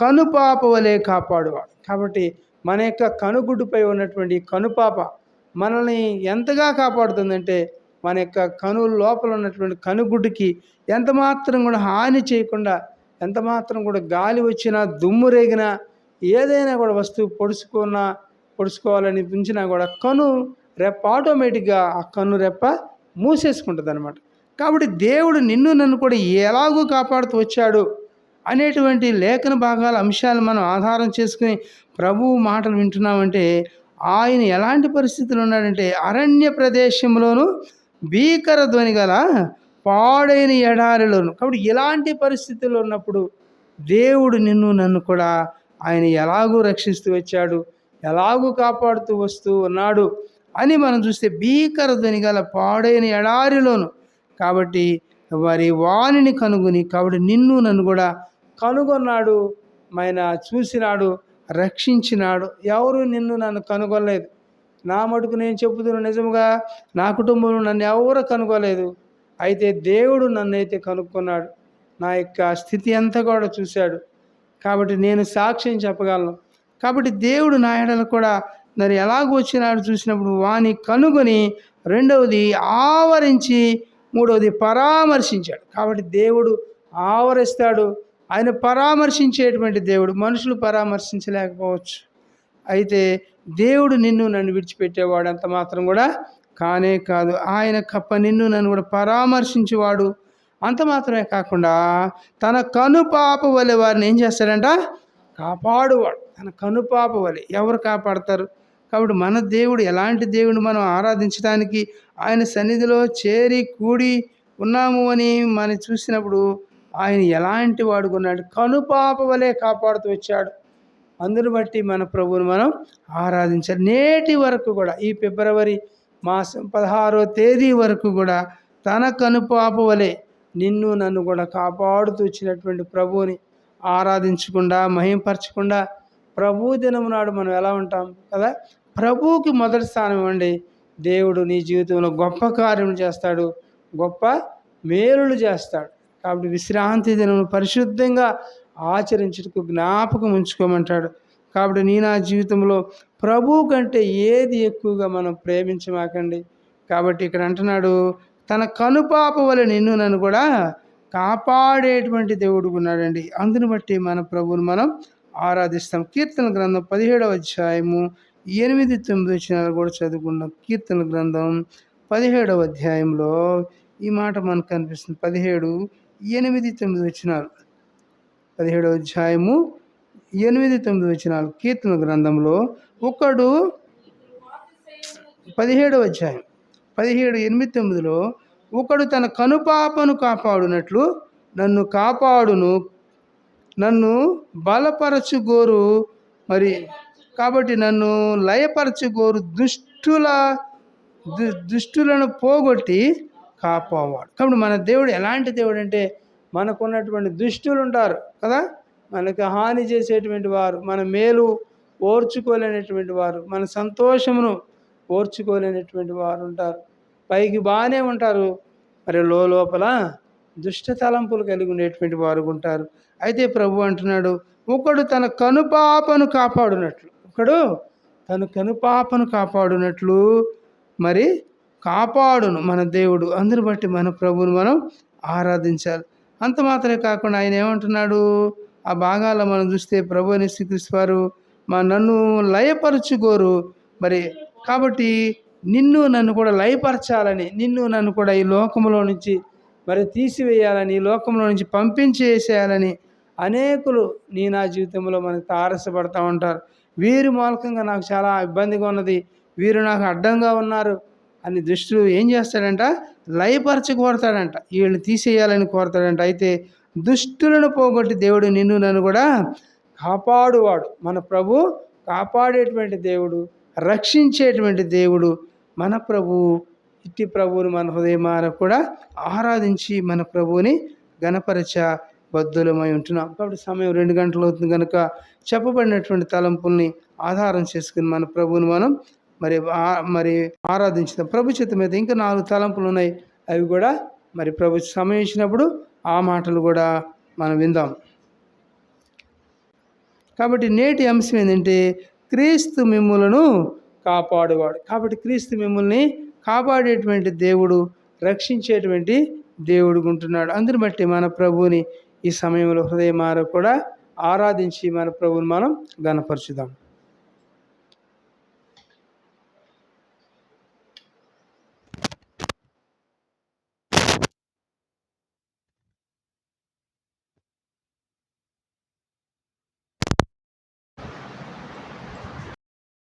కనుపాప వలె కాపాడువాడు. కాబట్టి మన యొక్క కనుగుడ్డుపై ఉన్నటువంటి కనుపాప మనల్ని ఎంతగా కాపాడుతుందంటే, మన యొక్క కను లోపల ఉన్నటువంటి కనుగుడ్డుకి ఎంత మాత్రం కూడా హాని చేయకుండా, ఎంత మాత్రం కూడా గాలి వచ్చినా, దుమ్ము రేగినా, ఏదైనా కూడా వస్తువు పొడుచుకోవాలని పెంచినా కూడా కను రెప్ప ఆటోమేటిక్గా ఆ కన్ను రెప్ప మూసేసుకుంటుంది అనమాట. కాబట్టి దేవుడు నిన్ను నన్ను కూడా ఎలాగూ కాపాడుతూ వచ్చాడు అనేటువంటి లేఖన భాగాల అంశాలు మనం ఆధారం చేసుకుని ప్రభువు మాటలు వింటున్నామంటే, ఆయన ఎలాంటి పరిస్థితులు ఉన్నాడంటే, అరణ్య ప్రదేశంలోను భీకర ధ్వని గల పాడైన ఎడారిలోను. కాబట్టి ఇలాంటి పరిస్థితుల్లో ఉన్నప్పుడు దేవుడు నిన్ను నన్ను కూడా ఆయన ఎలాగూ రక్షిస్తూ వచ్చాడు, ఎలాగూ కాపాడుతూ వస్తూ ఉన్నాడు అని మనం చూస్తే, భీకర ధ్వని గల పాడైన ఎడారిలోను. కాబట్టి వానిని కనుగొని, కాబట్టి నిన్ను నన్ను కూడా కనుగొన్నాడు, ఆయన చూసినాడు, రక్షించినాడు. ఎవరు నిన్ను నన్ను కనుగొనలేదు. నా మటుకు నేను చెబుతున్నాను, నిజముగా నా కుటుంబంలో నన్ను ఎవరు కనుగొలేదు. అయితే దేవుడు నన్నైతే కనుక్కున్నాడు, నా యొక్క స్థితి అంతా కూడా చూశాడు. కాబట్టి నేను సాక్ష్యం చెప్పగలను. కాబట్టి దేవుడు నా ఎడల కూడా మరి ఎలాగో వచ్చినాడు చూసినప్పుడు వాని కనుగొని, రెండవది ఆవరించి, మూడవది పరామర్శించాడు. కాబట్టి దేవుడు ఆవరిస్తాడు, ఆయన పరామర్శించేటువంటి దేవుడు. మనుషులు పరామర్శించలేకపోవచ్చు, అయితే దేవుడు నిన్ను నన్ను విడిచిపెట్టేవాడు అంత మాత్రం కూడా కానే కాదు. ఆయన నిన్ను నన్ను కూడా పరామర్శించేవాడు. అంత మాత్రమే కాకుండా తన కనుపాప వలె వారిని ఏం చేస్తాడంట? కాపాడువాడు. తన కనుపాప వలె. ఎవరు కాపాడతారు? కాబట్టి మన దేవుడు ఎలాంటి దేవుడు మనం ఆరాధించడానికి, ఆయన సన్నిధిలో చేరి కూడి ఉన్నాము అని మనం చూసినప్పుడు ఆయన ఎలాంటి వాడుకున్నాడు? కనుపాప వలె కాపాడుతూ వచ్చాడు. అందుని బట్టి మన ప్రభువుని మనం ఆరాధించాలి. నేటి వరకు కూడా, ఈ ఫిబ్రవరి మాసం 16వ తేదీ వరకు కూడా తన కనుపాప వలె నిన్ను నన్ను కూడా కాపాడుతూ వచ్చినటువంటి ప్రభువుని ఆరాధించకుండా, మహింపరచకుండా ప్రభు దినం నాడు మనం ఎలా ఉంటాం కదా? ప్రభువుకి మొదటి స్థానం ఇవ్వండి. దేవుడు నీ జీవితంలో గొప్ప కార్యములు చేస్తాడు, గొప్ప మేలులు చేస్తాడు. కాబట్టి విశ్రాంతి దినం పరిశుద్ధంగా ఆచరించుటకు జ్ఞాపకం ఉంచుకోమంటాడు. కాబట్టి నా జీవితంలో ప్రభువు కంటే ఏది ఎక్కువగా మనం ప్రేమించమాకండి. కాబట్టి ఇక్కడ అంటున్నాడు, తన కనుపాప వలె నిన్ను నన్ను కూడా కాపాడేటువంటి దేవుడు ఉన్నాడండి. అందుని బట్టి మన ప్రభువుని మనం ఆరాధిస్తాం. కీర్తన గ్రంథం 17వ అధ్యాయము 8-9 వచనాలు కూడా చదువుకున్నాం. కీర్తన గ్రంథం 17వ అధ్యాయంలో ఈ మాట మనకు కనిపిస్తుంది. 17:8-9 వచనాలు. 17వ అధ్యాయము 8-9 వచనాలు కీర్తన గ్రంథంలో. 17వ అధ్యాయం 17:8-9లో, ఒకడు తన కనుపాపను కాపాడునట్లు నన్ను కాపాడును, నన్ను బలపరచుగోరు మరి కాబట్టి నన్ను లయపరచుగోరు దుష్టులను పోగొట్టి కాపావాడు. కాబట్టి మన దేవుడు ఎలాంటి దేవుడు అంటే, మనకున్నటువంటి దుష్టులు ఉంటారు కదా, మనకు హాని చేసేటువంటి వారు, మన మేలు ఓర్చుకోలేనటువంటి వారు, మన సంతోషమును ఓర్చుకోలేనటువంటి వారు ఉంటారు. పైకి బాగానే ఉంటారు, మరి లోపల దుష్ట తలంపులు కలిగి ఉండేటువంటి వారు ఉంటారు. అయితే ప్రభు అంటున్నాడు, ఒకడు తన కనుపాపను కాపాడునట్లు మరి కాపాడును మన దేవుడు. అందుని బట్టి మన ప్రభువును మనం ఆరాధించాలి. అంత మాత్రమే కాకుండా ఆయన ఏమంటున్నాడు, ఆ భాగాల్లో మనం చూస్తే ప్రభు అయిన యేసుక్రీస్తు వారు నన్ను లయపరచుకోరు. మరి కాబట్టి నిన్ను నన్ను కూడా లయపరచాలని, నిన్ను నన్ను కూడా ఈ లోకంలో నుంచి మరి తీసివేయాలని, ఈ లోకంలో నుంచి పంపించేసేయాలని అనేకులు నా జీవితంలో మనకు తారసపడతా ఉంటారు. వీరి మూలకంగా నాకు చాలా ఇబ్బందిగా ఉన్నది, వీరు నాకు అడ్డంగా ఉన్నారు అని దుష్టుడు ఏం చేస్తాడంట, లయపరచి కోరతాడంట, వీళ్ళని తీసేయాలని కోరతాడంట. అయితే దుష్టులను పోగొట్టి దేవుడు నిన్ను నన్ను కూడా కాపాడువాడు. మన ప్రభు కాపాడేటువంటి దేవుడు, రక్షించేటువంటి దేవుడు మన ప్రభువు. ఇట్టి ప్రభువుని మన హృదయమార కూడా ఆరాధించి మన ప్రభువుని గణపరచ బద్ధులమై ఉంటున్నాం. కాబట్టి సమయం 2 గంటలు అవుతుంది కనుక చెప్పబడినటువంటి తలంపుల్ని ఆధారం చేసుకుని మన ప్రభువుని మనం మరి ఆరాధించుదాం. ప్రభు చిత్తం మీద ఇంకా 4 తలంపులు ఉన్నాయి. అవి కూడా మరి ప్రభు సమయం ఇచ్చినప్పుడు ఆ మాటలు కూడా మనం విందాం. కాబట్టి నేటి అంశం ఏంటంటే క్రీస్తు మిమ్ములను కాపాడువాడు. కాబట్టి క్రీస్తు మిమ్మల్ని కాపాడేటువంటి దేవుడు, రక్షించేటువంటి దేవుడు ఉంటున్నాడు. అందుని బట్టి మన ప్రభువుని ఈ సమయంలో హృదయమార కూడా ఆరాధించి మన ప్రభువుని మనం గణపరచుదాం.